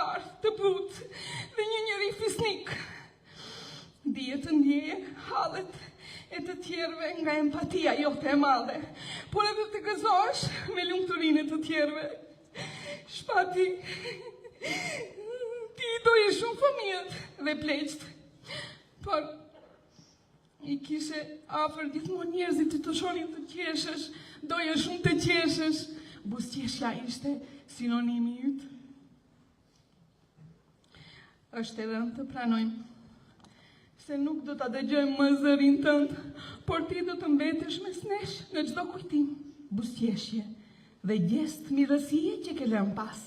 lartë, të butë dhe një njeri fisnik. Dije të ndjeje hallet e të tjerve nga empatia jote e madhe, por edhe të gëzosh me lumturinë e të tjerve. Shpati, ti i doje shumë fëmijët dhe pleqt, por i kishe afër gjithmonë njerëzit që të shonin të qeshësh, doje shumë të qeshësh. Buzëqeshja ishte sinonimi yt. Është e rëndë të pranojmë se nuk do ta dëgjojmë më zërin tënd, por ti do të mbetesh mes nesh në çdo kujtim, buzëqeshje dhe gest mirësie që ke lënë pas.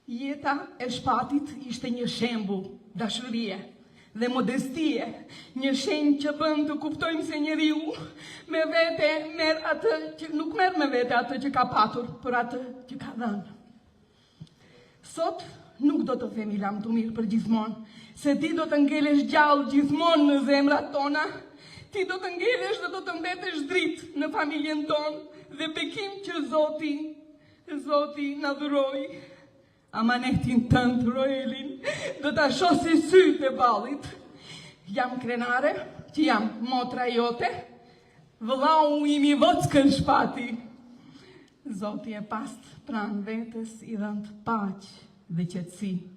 Jeta e Shpatit ishte një shembull dashurie dhe modestie, një shenjë që bën të kuptojmë se njeriu me vete merr atë që nuk merr me vete atë që ka patur, por atë që ka dhënë. Sot nuk do të themi lam të mirë për gjithmonë, se ti do të ngelesh gjallë gjithmonë në zemrat tona, ti do të ngelesh dhe do të mbetesh dritë në familjen tonë dhe bekim që Zoti na dhuroi. Amanetin tënd, Roelin, do ta shohësh sytë e ballit. Jam krenare, që jam motra jote, vëllau im i Vockën Shpati. Zoti e past pranë vetes i dhënë paqë dhe qetësi.